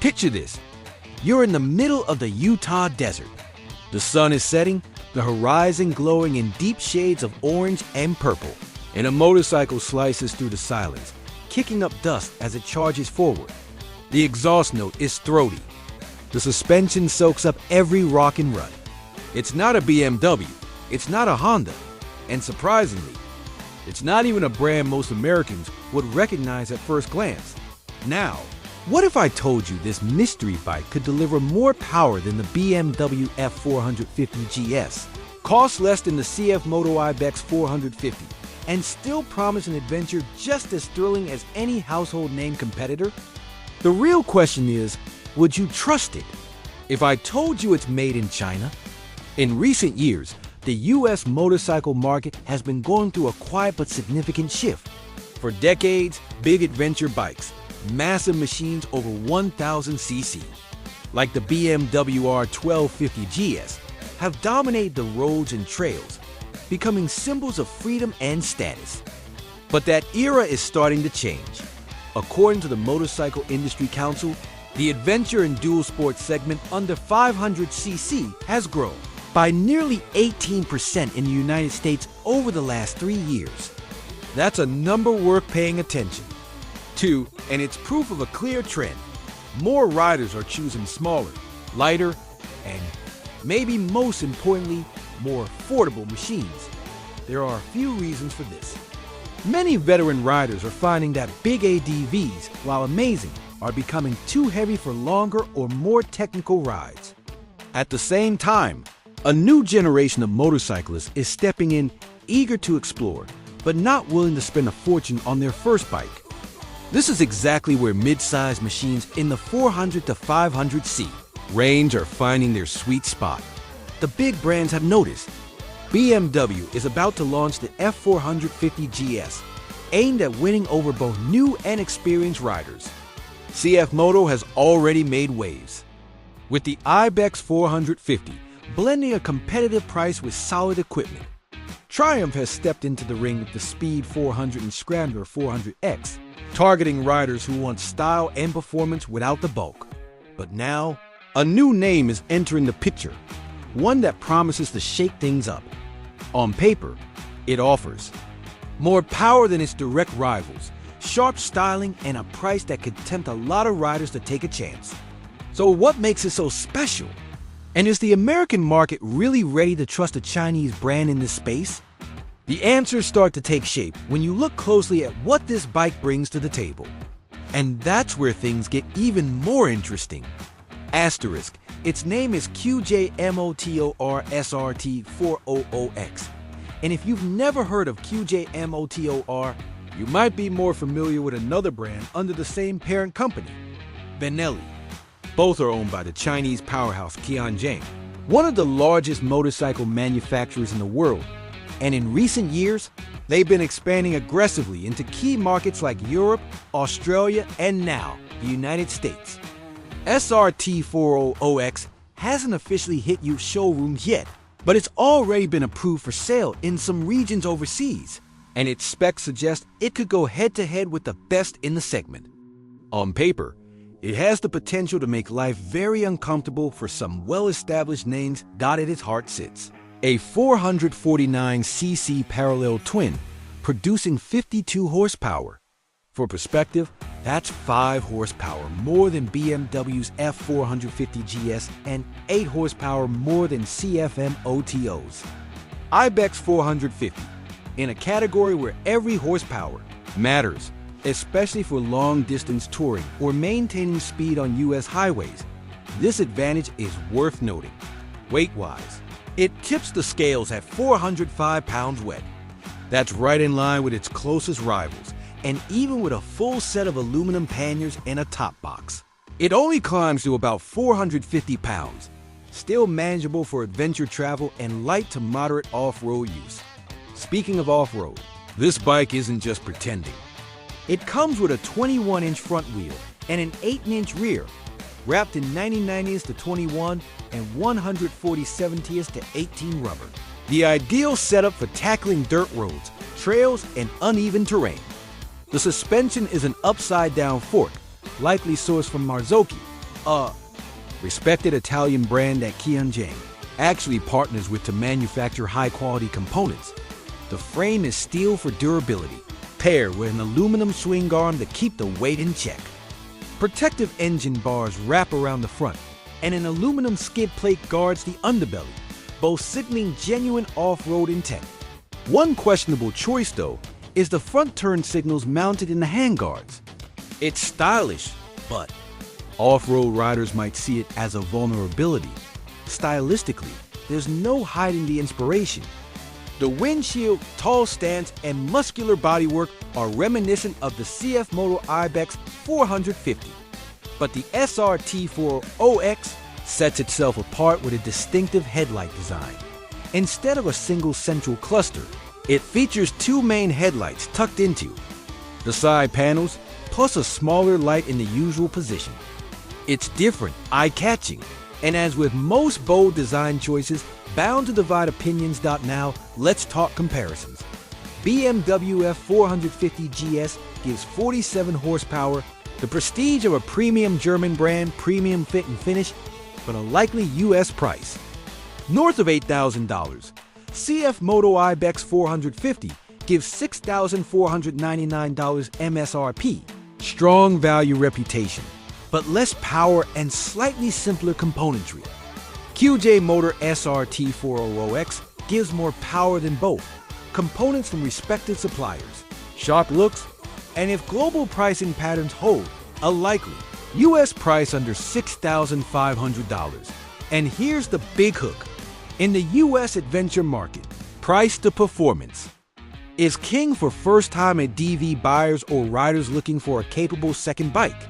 Picture this. You're in the middle of the Utah desert. The sun is setting, the horizon glowing in deep shades of orange and purple, and a motorcycle slices through the silence, kicking up dust as it charges forward. The exhaust note is throaty. The suspension soaks up every rock and rut. It's not a BMW, it's not a Honda, and surprisingly, it's not even a brand most Americans would recognize at first glance. Now, what if I told you this mystery bike could deliver more power than the BMW F450 GS, cost less than the CF Moto Ibex 450, and still promise an adventure just as thrilling as any household name competitor? The real question is, would you trust it? If I told you it's made in China? In recent years, the US motorcycle market has been going through a quiet but significant shift. For decades, big adventure bikes, massive machines over 1,000 cc, like the BMW R1250 GS, have dominated the roads and trails, becoming symbols of freedom and status. But that era is starting to change. According to the Motorcycle Industry Council, the adventure and dual sport segment under 500 cc has grown by nearly 18% in the United States over the last 3 years. That's a number worth paying attention to, and it's proof of a clear trend. More riders are choosing smaller, lighter, and maybe most importantly, more affordable machines. There are a few reasons for this. Many veteran riders are finding that big ADVs, while amazing, are becoming too heavy for longer or more technical rides. At the same time, a new generation of motorcyclists is stepping in, eager to explore, but not willing to spend a fortune on their first bike. This is exactly where mid-sized machines in the 400 to 500c range are finding their sweet spot. The big brands have noticed. BMW is about to launch the F450 GS, aimed at winning over both new and experienced riders. CF Moto has already made waves, with the Ibex 450 blending a competitive price with solid equipment. Triumph has stepped into the ring with the Speed 400 and Scrambler 400X, targeting riders who want style and performance without the bulk. But now, a new name is entering the picture, one that promises to shake things up. On paper, it offers more power than its direct rivals, sharp styling, and a price that could tempt a lot of riders to take a chance. So what makes it so special? And is the American market really ready to trust a Chinese brand in this space? The answers start to take shape when you look closely at what this bike brings to the table. And that's where things get even more interesting. Asterisk, its name is QJ-MOTOR SRT400X. And if you've never heard of QJ-MOTOR, you might be more familiar with another brand under the same parent company, Benelli. Both are owned by the Chinese powerhouse Tianjin, one of the largest motorcycle manufacturers in the world. And in recent years, they've been expanding aggressively into key markets like Europe, Australia, and now the United States. SRT400X hasn't officially hit youth showrooms yet, but it's already been approved for sale in some regions overseas, and its specs suggest it could go head-to-head with the best in the segment. On paper, it has the potential to make life very uncomfortable for some well-established names. At its heart sits a 449cc parallel twin, producing 52 horsepower. For perspective, that's 5 horsepower more than BMW's F450 GS and 8 horsepower more than CFM OTO's Ibex 450, in a category where every horsepower matters, especially for long-distance touring or maintaining speed on US highways. This advantage is worth noting. Weight-wise, it tips the scales at 405 pounds wet. That's right in line with its closest rivals, and even with a full set of aluminum panniers and a top box. It only climbs to about 450 pounds, still manageable for adventure travel and light to moderate off-road use. Speaking of off-road, this bike isn't just pretending. It comes with a 21-inch front wheel and an 8-inch rear, wrapped in 99s to 21 and 140/70s to 18 rubber. The ideal setup for tackling dirt roads, trails, and uneven terrain. The suspension is an upside-down fork, likely sourced from Marzocchi, A respected Italian brand at Tianjin actually partners with to manufacture high-quality components. The frame is steel for durability, paired with an aluminum swing arm to keep the weight in check. Protective engine bars wrap around the front, and an aluminum skid plate guards the underbelly, both signaling genuine off-road intent. One questionable choice, though, is the front turn signals mounted in the handguards. It's stylish, but off-road riders might see it as a vulnerability. Stylistically, there's no hiding the inspiration. The windshield, tall stance, and muscular bodywork are reminiscent of the CFMoto Ibex 450. But the SRT400X sets itself apart with a distinctive headlight design. Instead of a single central cluster, it features two main headlights tucked into the side panels, plus a smaller light in the usual position. It's different, eye-catching, and as with most bold design choices, bound to divide opinions. Now, let's talk comparisons. BMW F450 GS gives 47 horsepower, the prestige of a premium German brand, premium fit and finish, but a likely US price. North of $8,000, CFMoto Ibex 450 gives $6,499 MSRP. Strong value reputation, but less power and slightly simpler componentry. QJ Motor SRT400X gives more power than both, components from respected suppliers, sharp looks, and if global pricing patterns hold, a likely US price under $6,500. And here's the big hook. In the US adventure market, price to performance is king for first-time DV buyers or riders looking for a capable second bike.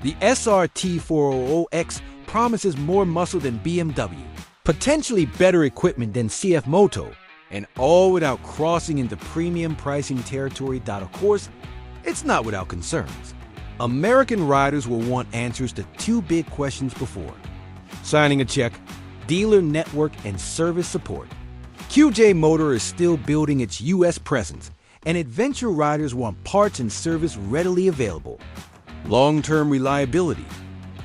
The SRT400X promises more muscle than BMW, potentially better equipment than CFMoto, and all without crossing into premium pricing territory. Of course, it's not without concerns. American riders will want answers to two big questions before signing a check: dealer network and service support. QJ Motor is still building its US presence, and adventure riders want parts and service readily available. Long-term reliability.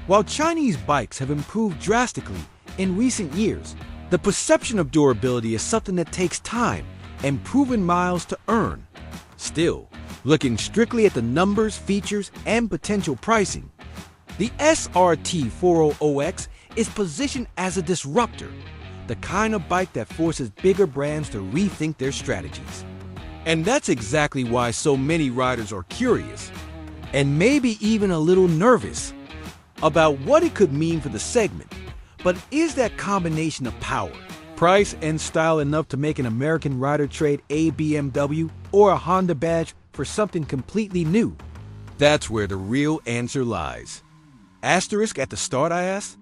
While Chinese bikes have improved drastically in recent years, the perception of durability is something that takes time and proven miles to earn. Still, looking strictly at the numbers, features, and potential pricing, the SRT400X is positioned as a disruptor, the kind of bike that forces bigger brands to rethink their strategies. And that's exactly why so many riders are curious, and maybe even a little nervous, about what it could mean for the segment. But is that combination of power, price, and style enough to make an American rider trade a BMW or a Honda badge for something completely new? That's where the real answer lies. Asterisk at the start, I ask?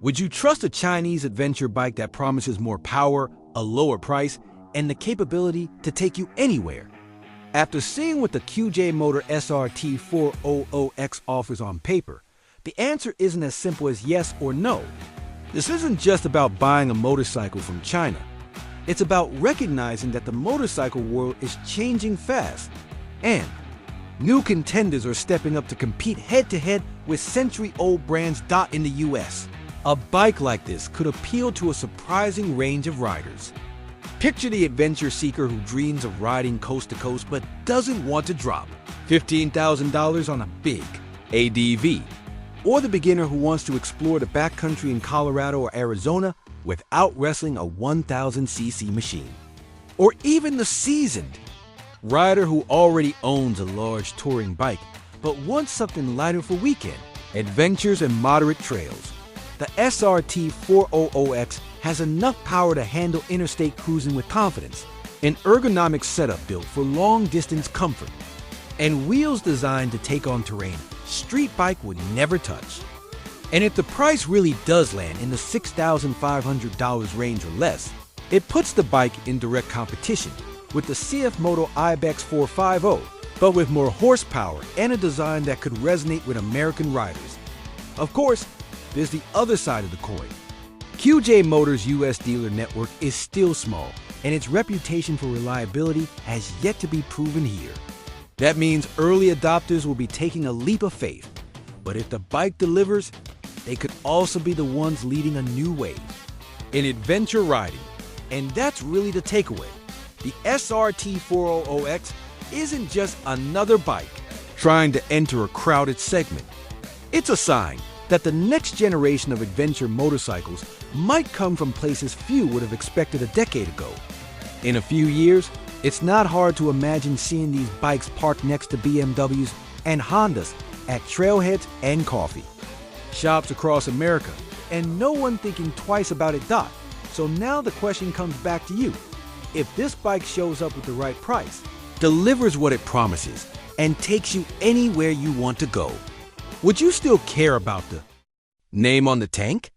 Would you trust a Chinese adventure bike that promises more power, a lower price, and the capability to take you anywhere? After seeing what the QJ Motor SRT400X offers on paper, the answer isn't as simple as yes or no. This isn't just about buying a motorcycle from China. It's about recognizing that the motorcycle world is changing fast, and new contenders are stepping up to compete head-to-head with century-old brands. In the US, a bike like this could appeal to a surprising range of riders. Picture the adventure seeker who dreams of riding coast to coast but doesn't want to drop $15,000 on a big ADV. Or the beginner who wants to explore the backcountry in Colorado or Arizona without wrestling a 1,000cc machine. Or even the seasoned rider who already owns a large touring bike but wants something lighter for weekend adventures and moderate trails. The SRT400X has enough power to handle interstate cruising with confidence, an ergonomic setup built for long-distance comfort, and wheels designed to take on terrain street bike would never touch. And if the price really does land in the $6,500 range or less, it puts the bike in direct competition with the CFMoto Ibex 450, but with more horsepower and a design that could resonate with American riders. Of course, there's the other side of the coin. QJ Motors' US dealer network is still small, and its reputation for reliability has yet to be proven here. That means early adopters will be taking a leap of faith. But if the bike delivers, they could also be the ones leading a new wave in adventure riding. And that's really the takeaway. The SRT 400X isn't just another bike trying to enter a crowded segment. It's a sign that the next generation of adventure motorcycles might come from places few would have expected a decade ago. In a few years, it's not hard to imagine seeing these bikes parked next to BMWs and Hondas at trailheads and coffee shops across America, and no one thinking twice about it. So now the question comes back to you. If this bike shows up with the right price, delivers what it promises, and takes you anywhere you want to go, would you still care about the name on the tank?